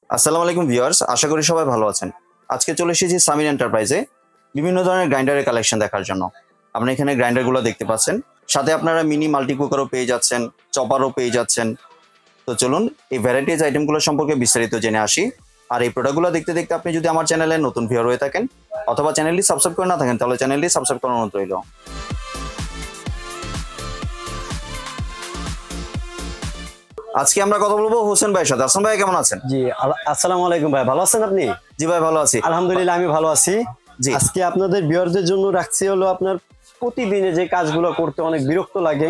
আসসালামু আলাইকুম ভিউয়ার্স, আশা করি সবাই ভালো আছেন। আজকে চলে এসেছি সামির এন্টারপ্রাইজে বিভিন্ন ধরনের গ্রাইন্ডারের কালেকশন দেখার জন্য। আপনি এখানে গ্রাইন্ডারগুলো দেখতে পাচ্ছেন, সাথে আপনারা মিনি মাল্টি কুকারও পেয়ে যাচ্ছেন, চপারও পেয়ে যাচ্ছেন। তো চলুন এই ভ্যারাইটিজ আইটেমগুলো সম্পর্কে বিস্তারিত জেনে আসি। আর এই প্রোডাক্টগুলো দেখতে দেখতে আপনি যদি আমার চ্যানেলে নতুন ভিউয়ার হয়ে থাকেন অথবা চ্যানেলটি সাবস্ক্রাইব করে না থাকেন, তাহলে চ্যানেলটি সাবস্ক্রাইব করার অনুরোধ রইল। আজকে আমরা কথা বলবো হোসেন ভাইয়ের সাথে। হাসান ভাই কেমন আছেন? জি, আসসালামু আলাইকুম ভাই, ভালো আছেন আপনি? জি ভাই ভালো আছি, আলহামদুলিল্লাহ আমি ভালো আছি। জি। আজকে আপনাদের ভিউয়ারদের জন্য রাখছি হলো আপনার প্রতিদিনে যে কাজগুলো করতে অনেক বিরক্ত লাগে,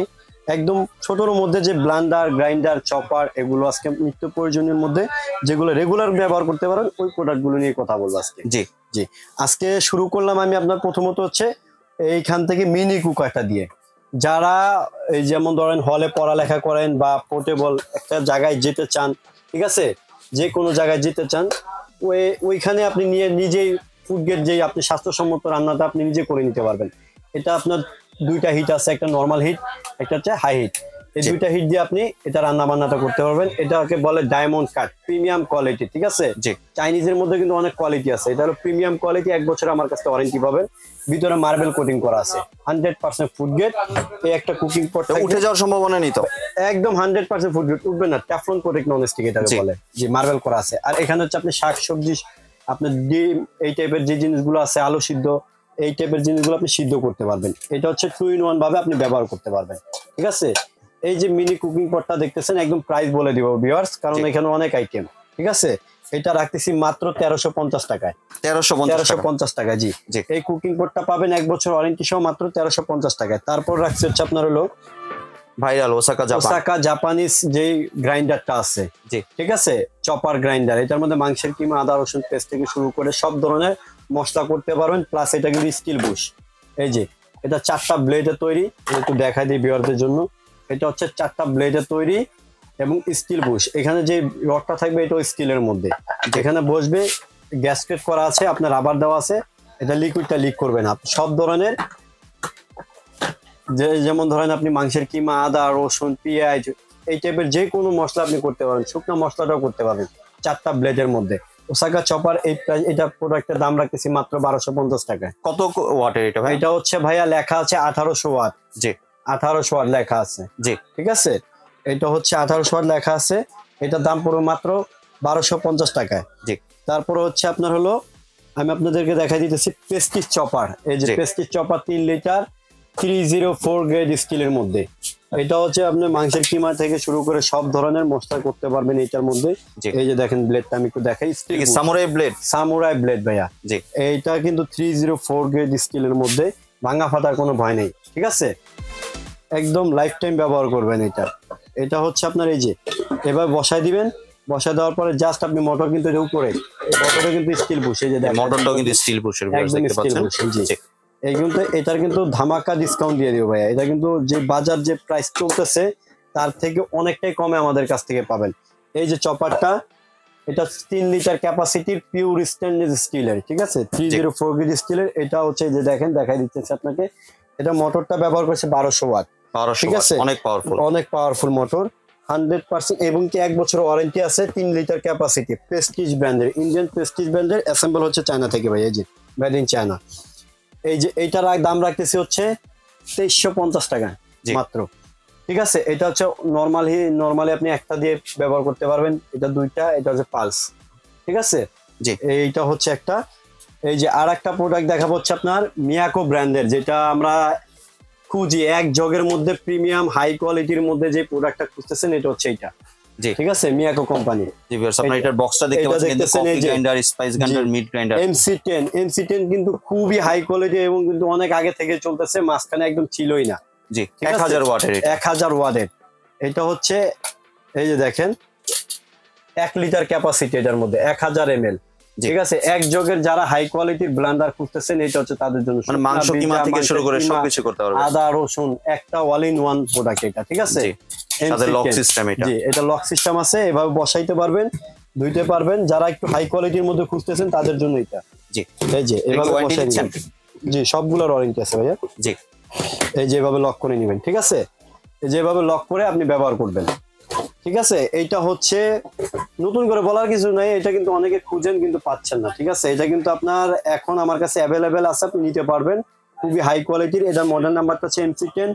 একদম ছোটর মধ্যে যে ব্লান্ডার, গ্রাইন্ডার, চপার, এগুলো আজকে নিত্য প্রয়োজনীয় মধ্যে যেগুলো রেগুলার ব্যবহার করতে পারেন ওই প্রোডাক্টগুলো নিয়ে কথা বলবো আজকে। জি জি, আজকে শুরু করলাম আমি আপনার প্রথমত হচ্ছে এইখান থেকে মিনি কুকারটা দিয়ে। যারা এই যেমন ধরেন হলে পড়ালেখা করেন বা পোর্টেবল একটা জায়গায় যেতে চান, ঠিক আছে, যে কোনো জায়গায় যেতে চান, ওইখানে আপনি নিয়ে নিজেই ফুড গেট যে আপনি স্বাস্থ্যসম্মত রান্নাটা আপনি নিজে করে নিতে পারবেন। এটা আপনার দুইটা হিট আছে, একটা নর্মাল হিট, একটা হচ্ছে হাই হিট। এই দুইটা হিট দিয়ে আপনি এটা রান্না বান্নাটা করতে পারবেন। এটাকে বলে ডায়মন্ড কাট, প্রিমিয়াম কোয়ালিটি, ঠিক আছে। চাইনিজের মধ্যে কিন্তু অনেক কোয়ালিটি আছে, এটা হলো প্রিমিয়াম কোয়ালিটি। 1 বছর আমার কাছে ওয়ারেন্টি পাবেন। ভিতরে মার্বেল কোটিং করা আছে, 100% ফুড গ্রেড। এই একটা কুকিং পট উঠে যাওয়ার সম্ভাবনা নেই তো? একদম 100% ফুড গ্রেড, উঠবে না। ট্যাফলন প্রোটেক্ট নন স্টিক এটাকে বলে, যে মার্বেল করা আছে। আর এখানে হচ্ছে আপনি শাক সবজি, আপনার ডিম, এই টাইপের যে জিনিসগুলো আছে, আলু সিদ্ধ, এই টাইপের জিনিসগুলো আপনি সিদ্ধ করতে পারবেন। এটা হচ্ছে 2 in 1 ভাবে আপনি ব্যবহার করতে পারবেন, ঠিক আছে। এই যে মিনি কুকিং পটটা দেখতেছেন, একদম প্রাইস বলে দিব ভিউয়ার্স, কারণ এখানে অনেক আইটেম, ঠিক আছে। এটা রাখতেছি মাত্র 1350 টাকায়। 1350 টাকা, জি। এই কুকিং পটটা পাবেন 1 বছর ওয়ারেন্টি সহ মাত্র 1350 টাকায়। তারপর রাখছে হচ্ছে আপনার হলো ভাইরাল ওসাকা জাপানিজ যে গ্রাইন্ডারটা আছে, জি, ঠিক আছে, চপার গ্রাইন্ডার। এটার মধ্যে মাংসের কিমা, আদা রসুন পেস্ট থেকে শুরু করে সব ধরনের মশলা করতে পারবেন। প্লাস এটা কিন্তু স্টিল বুশ। এই যে এটা 4টা ব্লেডে তৈরি, একটু দেখাই দিই ভিউয়ারদের জন্য। এটা হচ্ছে 4টা ব্লেডে তৈরি এবং স্টিল বুশ। এখানে যে রডটা থাকবে এটাও স্টিলের মধ্যে, যেখানে বসবে গ্যাসকেট করা আছে, আপনার রাবার দেওয়া আছে। এটা লিকুইডটা লিক করবে না। সব ধরনের যেমন ধরেন আপনি মাংসের কিমা, আদা রসুন পেঁয়াজ, এই টাইপের যে কোনো মশলা আপনি করতে পারেন, শুকনো মশলাটাও করতে পারবেন 4টা ব্লেডের মধ্যে। ওসাকা চপার এই প্রাইস, এটা প্রোডাক্টের দাম রাখতেছি মাত্র 1250 টাকায়। কত ওয়াটের এটা ভাই? এটা হচ্ছে ভাইয়া লেখা আছে 1800 ওয়াট। জি, 1800 ওয়াট লেখা আছে, জি, ঠিক আছে। এটা হচ্ছে 1800 ওয়াট লেখা আছে। এটার দাম পড়বে মাত্র 1250 টাকায়, জি। তারপরে হচ্ছে আপনার হলো, আমি আপনাদেরকে দেখাই দিতেছি প্রেস্টিজ চপার। এই যে প্রেস্টিজ চপার 3 লিটার 304 গ্রেড স্টিলের মধ্যে। এটা হচ্ছে আপনার মাংসের কিমা থেকে শুরু করে সব ধরনের মশলা করতে পারবেন এটার মধ্যে। এই যে দেখেন ব্লেডটা আমি একটু দেখাই, সামুরাই ব্লেড ভাইয়া। এইটা কিন্তু 304 গ্রেড স্টিলের মধ্যে, ভাঙা ফাটার কোনো ভয় নেই, ঠিক আছে। একদম লাইফ টাইম ব্যবহার করবেন এটা। এটা হচ্ছে আপনার এই যে এবার বসাই দিবেন, বসাই দেওয়ার পরে জাস্ট আপনি মোটর কিন্তু এটা উপরে, মোটরটা কিন্তু স্টিল বুশ। এই যে দেখেন মোটরটাও কিন্তু স্টিল বুশের, দেখতে পাচ্ছেন। জি, এই কিন্তু এটার কিন্তু ধামাকা ডিসকাউন্ট দিয়ে দিব ভাইয়া। এটা কিন্তু যে বাজার যে প্রাইস চলতেছে তার থেকে অনেকটাই কমে আমাদের কাছ থেকে পাবেন। এই যে চপারটা, এটা 3 লিটার ক্যাপাসিটির পিওর স্টেনলেস স্টিলের, ঠিক আছে, 304 গ্রেড স্টিলের। এটা হচ্ছে যে দেখেন, দেখাই দিচ্ছি আপনাকে। এটা মোটরটা ব্যবহার করছে 1200 ওয়াট, ঠিক আছে, অনেক পাওয়ারফুল মোটর, 100%। এবং কি 1 বছর ওয়ারেন্টি আছে। 3 লিটার ক্যাপাসিটি, প্রেস্টিজ ব্র্যান্ডের, ইন্ডিয়ান প্রেস্টিজ ব্র্যান্ডের, অ্যাসেম্বল হচ্ছে চায়না থেকে ভাই। এই যে মেড ইন চায়না। এই যে এইটার দাম রাখতেছি হচ্ছে 2350 টাকা মাত্র, ঠিক আছে। এটা হচ্ছে নর্মালি আপনি একটা দিয়ে ব্যবহার করতে পারবেন। এটা দুইটা, এটা হচ্ছে পালস, ঠিক আছে, জি। এইটা হচ্ছে একটা। এই যে আর একটা প্রোডাক্ট দেখাবো হচ্ছে আপনার মিয়াকো ব্র্যান্ডের, যেটা আমরা খুঁজি এক জগের মধ্যে প্রিমিয়াম হাই কোয়ালিটির মধ্যে যে প্রোডাক্টটা খুঁজতেছেন, এটা হচ্ছে এইটা, জি, ঠিক আছে, মিয়াকো কোম্পানি। জি ভিউয়ার্স, আপনারা এটার বক্সটা দেখতে পাচ্ছেন, কিন্তু coffee grinder, spice grinder, meat grinder. MC10 কিন্তু খুবই হাই কোয়ালিটি এবং কিন্তু অনেক আগে থেকে চলতেছে, মাঝখানে একদম ছিলই না, জি। 1000 ওয়াটের, 1000 ওয়াটের। এটা হচ্ছে এই যে দেখেন 1 লিটার ক্যাপাসিটি, এটার মধ্যে 1000 ml, ঠিক আছে। এক জগের যারা হাই কোয়ালিটির ব্লেন্ডার খুঁজতেছেন, এটা হচ্ছে তাদের জন্য। মানে মাংস কিমা থেকে শুরু করে সবকিছু করতে পারবেন, আদা রসুন, একটা অল ইন ওয়ান প্রোডাক্ট এটা, ঠিক আছে। সাথে লক সিস্টেম, এটা, জি, এটা লক সিস্টেম আছে, এভাবে বসাইতে পারবেন, ধুইতে পারবেন। যারা একটু হাই কোয়ালিটির মধ্যে খুঁজতেছেন তাদের জন্য এটা, জি। এই যে এভাবে বসাই দিবেন, জি, সবগুলোর ওয়ারেন্টি আছে ভাইয়া, জি। এই যে এভাবে লক করে নেবেন, ঠিক আছে। এই যে এভাবে লক করে আপনি ব্যবহার করবেন। ঠিক আছে, এইটা হচ্ছে নতুন করে বলার কিছু নাই, এটা কিন্তু অনেকে খুঁজেন কিন্তু পাচ্ছেন না। ঠিক আছে, এটা কিন্তু আপনার এখন আমার কাছে অ্যাভেলেবেল আছে, আপনি নিতে পারবেন, খুবই হাই কোয়ালিটির। এটা মডেল নাম্বারটা হচ্ছে MC10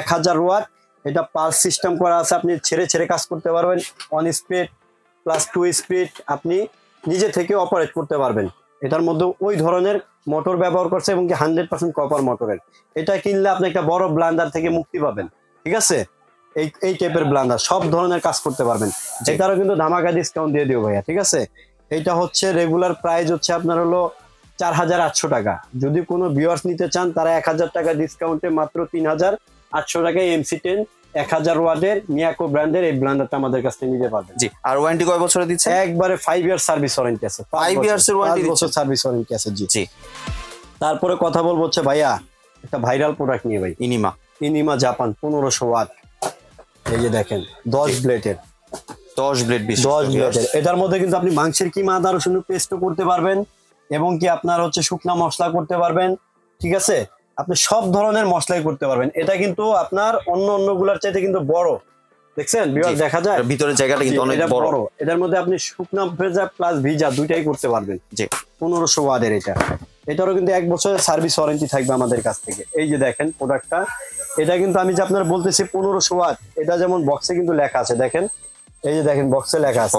1000 ওয়াট। এটা পালস সিস্টেম করা আছে, আপনি ছেড়ে ছেড়ে কাজ করতে পারবেন, 1 স্পিড প্লাস 2 স্পিড আপনি নিজে থেকে অপারেট করতে পারবেন। এটার মধ্যে ওই ধরনের মোটর ব্যবহার করছে এবং কি 100% কপার মোটরের। এটা কিনলে আপনি একটা বড় ব্লান্ডার থেকে মুক্তি পাবেন। ঠিক আছে, এই টাইপের ব্লান্ডার সব ধরনের কাজ করতে পারবেন। এটারও কিন্তু ধামাকা ডিসকাউন্ট দিয়ে দিও ভাইয়া। ঠিক আছে, এটা হচ্ছে রেগুলার প্রাইস হচ্ছে আপনার হলো 4800 টাকা। যদি কোনো ভিউয়ার্স নিতে চান তারা 1000 টাকা ডিসকাউন্টে মাত্র 3800 টাকায় MC10 1000 ওয়াটের মিয়াকো ব্র্যান্ডের এই ব্লেন্ডারটা আমাদের কাছ থেকে নিতে পারবেন। জি, আর ওয়ারেন্টি কয় বছরে দিচ্ছে? একবারে 5 ইয়ার সার্ভিস ওয়ারেন্টি আছে। 5 ইয়ার্স এর ওয়ারেন্টি বছর সার্ভিস ওয়ারেন্টি আছে। জি জি। তারপরে কথা বলবো হচ্ছে ভাইয়া একটা ভাইরাল প্রোডাক্ট নিয়ে ভাই, ইনিমা জাপান 1500 ওয়াট। এই যে দেখেন 10 ব্লেডের 10 ব্লেড 10 ব্লেডের। এটার মধ্যে কিন্তু আপনি মাংসের কিমা আদা রসুন পেস্টও করতে পারবেন এবং কি আপনার হচ্ছে শুকনা মশলা করতে পারবেন। ঠিক আছে, আপনি সব ধরনের মশলাই করতে পারবেন। এটা কিন্তু আপনার অন্য গুলার চাইতে কিন্তু বড়, দেখছেন ভিউয়ার দেখা যায় ভিতরের জায়গাটা কিন্তু অনেক বড়। এটার মধ্যে আপনি শুকনা ভেজা প্লাস ভিজা দুইটাই করতে পারবেন। জি 1500 ওয়াটের এটা। এটারও কিন্তু 1 বছরের সার্ভিস ওয়ারেন্টি থাকবে আমাদের কাছ থেকে। এই যে দেখেন প্রোডাক্টটা, এটা কিন্তু আমি যে আপনার বলতেছি 1500 ওয়াট, এটা যেমন বক্সে কিন্তু লেখা আছে, দেখেন এই যে দেখেন বক্সে লেখা আছে,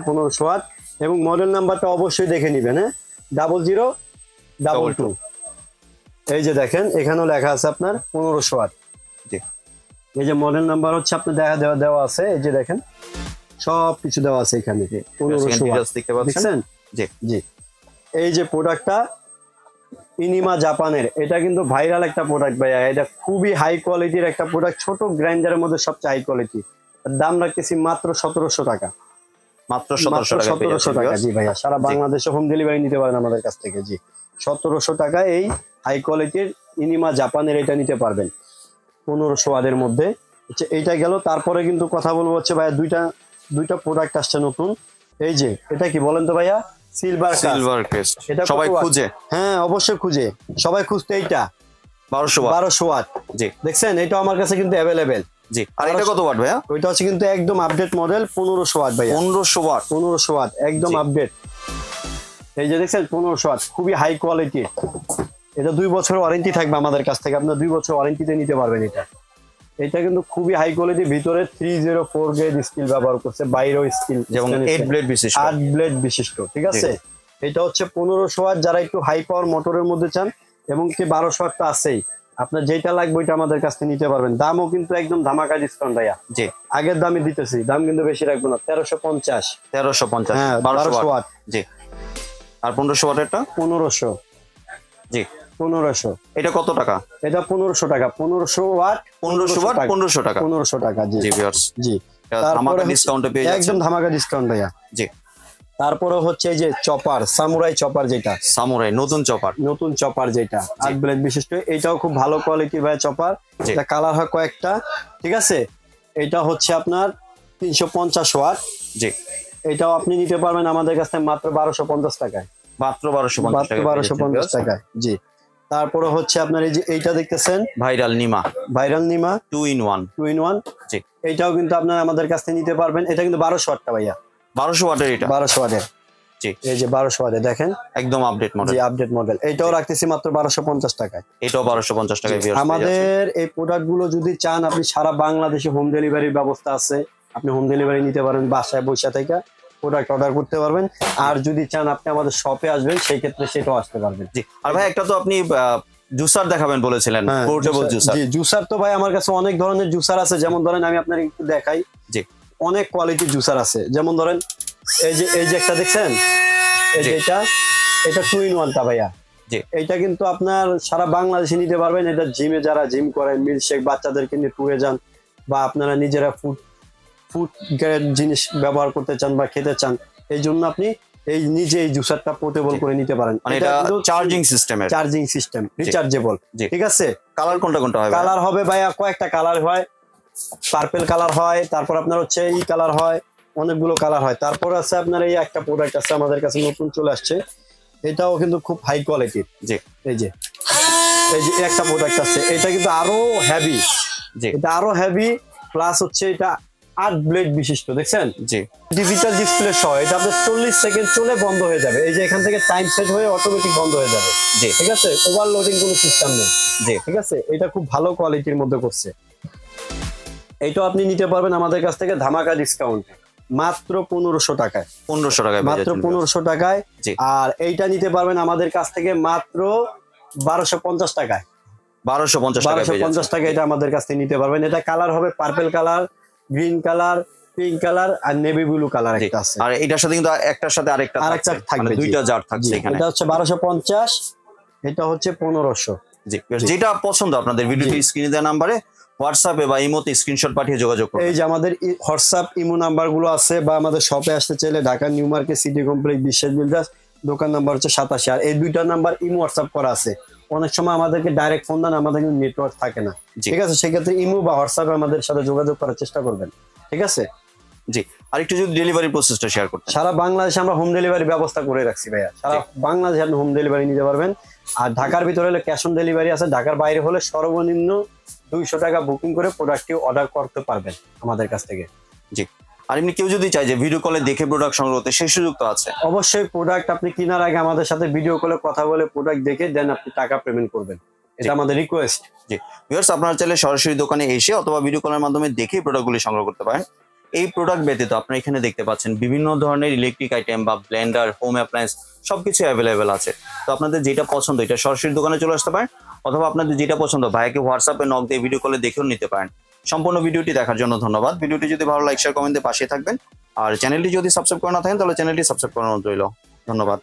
1500 ওয়াট এবং মডেল নাম্বারটা অবশ্যই দেখে নেবেন। হ্যাঁ 0022। এই যে দেখেন এখানেও লেখা আছে আপনার 1500 ওয়াট। জি, এই যে মডেল নাম্বার হচ্ছে আপনার দেওয়া আছে, এই যে দেখেন সব কিছু দেওয়া আছে এখানে 1500 ওয়াট দেখছেন। জি জি। এই যে প্রোডাক্টটা ইনিমা জাপানের, এটা কিন্তু ভাইরাল একটা প্রোডাক্ট ভাইয়া। এটা খুবই হাই কোয়ালিটির একটা প্রোডাক্ট, ছোট গ্রাইন্ডারের মধ্যে সবচেয়ে হাই কোয়ালিটি। দাম রাখতেছি মাত্র 1700 টাকা। মাত্র 1700 টাকা। জি ভাইয়া, সারা বাংলাদেশে হোম ডেলিভারি নিতে পারেন আমাদের কাছ থেকে। জি 1700 টাকা এই হাই কোয়ালিটির ইনিমা জাপানের এটা নিতে পারবেন 1500 ওয়াটের মধ্যে। এইটা গেল। তারপরে কিন্তু কথা বলবো হচ্ছে ভাইয়া দুইটা প্রোডাক্ট আসছে নতুন। এই যে এটা কি বলেন তো ভাইয়া? Silver crest. এটা সবাই খুঁজে, হ্যাঁ অবশ্যই খুঁজে, সবাই খুঁজতে। এইটা 1200 ওয়াট। জি দেখছেন, এটা আমার কাছে কিন্তু অ্যাভেলেবেল। জি, আর এটা কত ওয়াট ভাইয়া? ওইটা হচ্ছে কিন্তু একদম আপডেট মডেল 1500 ওয়াট ভাইয়া। 1500 ওয়াট একদম আপডেট। এই যে দেখছেন 1500 ওয়াট, খুবই হাই কোয়ালিটি। এটা 2 বছর ওয়ারেন্টি থাকবে আমাদের কাছ থেকে, আপনার 2 বছর ওয়ারেন্টিতে নিতে পারবেন। এটা কিন্তু খুবই হাই কোয়ালিটি, ভিতরে 304 গ্রেড স্টিল ব্যবহার করছে, বাইরেও স্টিল, যেমন 8 ব্লেড বিশিষ্ট। ঠিক আছে, এটা হচ্ছে 1500 ওয়াট। যারা একটু হাই পাওয়ার মোটরের মধ্যে চান এবং কি 1200 ওয়াট তো আছেই, আপনার যেটা লাগবে ওইটা আমাদের কাছ থেকে নিতে পারবেন। দামও কিন্তু একদম ধামাকা ডিসকাউন্ট ভাইয়া। জি, আগের দামই দিতেছি, দাম কিন্তু বেশি রাখবো না। 1350। হ্যাঁ 1200 ওয়াট। জি, আর 1500 ওয়াটেরটা 1500। জি 1500। এটা কত টাকা? এটা 1500 টাকা। 1500 ওয়াট 1500 টাকা। 1500 টাকা। জি ভিউয়ার্স। জি, ধামাকা ডিসকাউন্টে পেয়ে যাচ্ছেন, একদম ধামাকা ডিসকাউন্ট ভাইয়া। জি, তারপরে হচ্ছে এই যে চপার, সামুরাই চপার, যেটা নতুন চপার যেটা 8 ব্লেড বিশিষ্ট, এটাও খুব ভালো কোয়ালিটি ভাই চপার। এটা কালার হয় কয়েকটা। ঠিক আছে, এটা হচ্ছে আপনার 350 ওয়াট। জি, এটাও আপনি নিতে পারবেন আমাদের কাছ থেকে মাত্র 1250 টাকায়। মাত্র 1250 টাকায়। জি, তারপরে হচ্ছে আপনার এই যে এইটা দেখতেছেন ভাইরাল নিমা 2 in 1। জি, এইটাও কিন্তু আপনার আমাদের কাছ থেকে নিতে পারবেন। এটা কিন্তু 1200 ওয়াটটা ভাইয়া। 1200 ওয়াটের এটা 1200 ওয়াটের। জি, এই যে 1200 ওয়াটের দেখেন, একদম আপডেট মডেল। জি, আপডেট মডেল। এটাও রাখতেছি মাত্র 1250 টাকায়। এটাও 1250 টাকায়। আমাদের এই প্রোডাক্টগুলো যদি চান, আপনি সারা বাংলাদেশে হোম ডেলিভারির ব্যবস্থা আছে, আপনি হোম ডেলিভারি নিতে পারেন, বাসায় বসে থেকে প্রোডাক্ট অর্ডার করতে পারবেন। আর যদি চান আপনি আমাদের শপে আসবেন, সেই ক্ষেত্রে সেটাও আসতে পারবেন। জি, আর ভাই একটা তো আপনি জুসার দেখাবেন বলেছিলেন, পোর্টেবল জুসার। জি, জুসার তো ভাই আমার কাছে অনেক ধরনের জুসার আছে। যেমন ধরেন আমি আপনাকে একটু দেখাই। জি, অনেক কোয়ালিটির জুসার আছে। যেমন ধরেন এই যে একটা দেখছেন, এই যে এটা 2 in 1টা ভাইয়া। জি, এইটা কিন্তু আপনার সারা বাংলাদেশে নিতে পারবেন। এটা জিমে যারা জিম করেন, মিল্কশেক বাচ্চাদেরকে নিয়ে ট্যুরে যান, বা আপনারা নিজেরা ফুড গ্রেড জিনিস ব্যবহার করতে চান বা খেতে চান, এই জন্য আপনি নিজে এই জুসারটা পোর্টেবল করে নিতে পারেন। এটা চার্জিং সিস্টেম রিচার্জেবল। ঠিক আছে, কালার কোনটা হবে? কালার হবে ভাইয়া কয়েকটা কালার হয়, পার্পল কালার হয়, তারপর আপনার হচ্ছে এই কালার হয়, অনেকগুলো কালার হয়। তারপর আছে আপনার এই একটা প্রোডাক্ট আছে আমাদের কাছে নতুন চলে আসছে, এটাও কিন্তু খুব হাই কোয়ালিটির। জি, এই যে একটা প্রোডাক্ট আছে, এটা কিন্তু আরো হেভি। জি, এটা আরো হেভি, প্লাস হচ্ছে এটা 8 ব্লেড বিশিষ্ট, দেখছেন? জি ডিজিটাল ডিসপ্লে সহ এটা আপনার 40 সেকেন্ড চলে বন্ধ হয়ে যাবে। এই যে এখান থেকে টাইম সেট হয়ে অটোমেটিক বন্ধ হয়ে যাবে। জি ঠিক আছে, ওভারলোডিং কোনো সিস্টেম নেই। জি ঠিক আছে, এটা খুব ভালো কোয়ালিটির মধ্যে করছে। এইটাও আপনি নিতে পারবেন আমাদের কাছ থেকে ধামাকা ডিসকাউন্টে মাত্র 1500 টাকায়। 1500 টাকায় মাত্র 1500 টাকায়। জি। আর এইটা নিতে পারবেন আমাদের কাছ থেকে মাত্র 1250 টাকায়। 1250 টাকায় পেয়ে 1250 টাকা এটা আমাদের কাছ থেকে নিতে পারবেন। এটা কালার হবে purple colour, green colour, pink colour আর নেভি ব্লু কালার একটা আছে। আর এটার সাথে কিন্তু একটার সাথে আরেকটা থাকবে, মানে দুইটা জার থাকছে এখানে। এটা হচ্ছে 1250, এটা হচ্ছে 1500। জি যেটা পছন্দ আপনাদের ভিডিওটি স্ক্রিনে দেওয়া নাম্বারে হোয়াটসঅ্যাপে বা ইমোতে স্ক্রিনশট পাঠিয়ে যোগাযোগ করুন। এই যে আমাদের হোয়াটসঅ্যাপ ইমো নাম্বার গুলো আছে, বা আমাদের শপে আসতে চাইলে Dhaka new market city complex বিশ্বাস বিল্ডার্স, দোকান নাম্বার হচ্ছে 87। আর এই দুইটা নাম্বার ইমো হোয়াটসঅ্যাপ করা আছে। অনেক সময় আমাদেরকে ডাইরেক্ট ফোন দেন, আমাদের কিন্তু নেটওয়ার্ক থাকে না। ঠিক আছে, সেক্ষেত্রে ইমো বা হোয়াটসঅ্যাপে আমাদের সাথে যোগাযোগ করার চেষ্টা করবেন। ঠিক আছে জি। আর একটু যদি ডেলিভারি প্রসেসটা শেয়ার করতেন। সারা বাংলাদেশে আমরা হোম ডেলিভারি ব্যবস্থা করে রাখছি ভাইয়া। সারা বাংলাদেশে আপনি হোম ডেলিভারি নিতে পারবেন। আর ঢাকার ভিতরে হলে ক্যাশ অন ডেলিভারি আছে। ঢাকার বাইরে হলে সর্বনিম্ন 200 টাকা বুকিং করে প্রোডাক্টটি অর্ডার করতে পারবেন আমাদের কাছ থেকে। জি। আর এমনি কেউ যদি চায় যে ভিডিও কলে দেখে প্রোডাক্ট সংগ্রহ করতে, সেই সুযোগ তো আছে? অবশ্যই প্রোডাক্ট আপনি কেনার আগে আমাদের সাথে ভিডিও কলে কথা বলে প্রোডাক্ট দেখে দেন আপনি টাকা পেমেন্ট করবেন, এটা আমাদের রিকোয়েস্ট। জি ভিউয়ার্স, আপনারা চাইলে সরাসরি দোকানে এসে অথবা ভিডিও কলের মাধ্যমে দেখে প্রোডাক্টগুলি সংগ্রহ করতে পারেন। এই প্রোডাক্ট ব্যতীত আপনারা এখানে দেখতে পাচ্ছেন বিভিন্ন ধরনের ইলেকট্রিক আইটেম বা ব্লেন্ডার, হোম অ্যাপ্লায়েন্স সবকিছু অ্যাভেলেবেল আছে। তো আপনাদের যেটা পছন্দ এটা সরাসরি দোকানে চলে আসতে পারেন, অথবা আপনাদের যেটা পছন্দ ভাইকে হোয়াটসঅ্যাপে নক দিয়ে ভিডিও কলে দেখেও নিতে পারেন। সম্পূর্ণ ভিডিওটি দেখার জন্য ধন্যবাদ। ভিডিওটি যদি ভালো লাইক শেয়ার কমেন্ট দিয়ে পাশে থাকবেন। আর চ্যানেলটি যদি সাবস্ক্রাইব করা না থাকেন তাহলে চ্যানেলটি সাবস্ক্রাইব করানো রইল। ধন্যবাদ।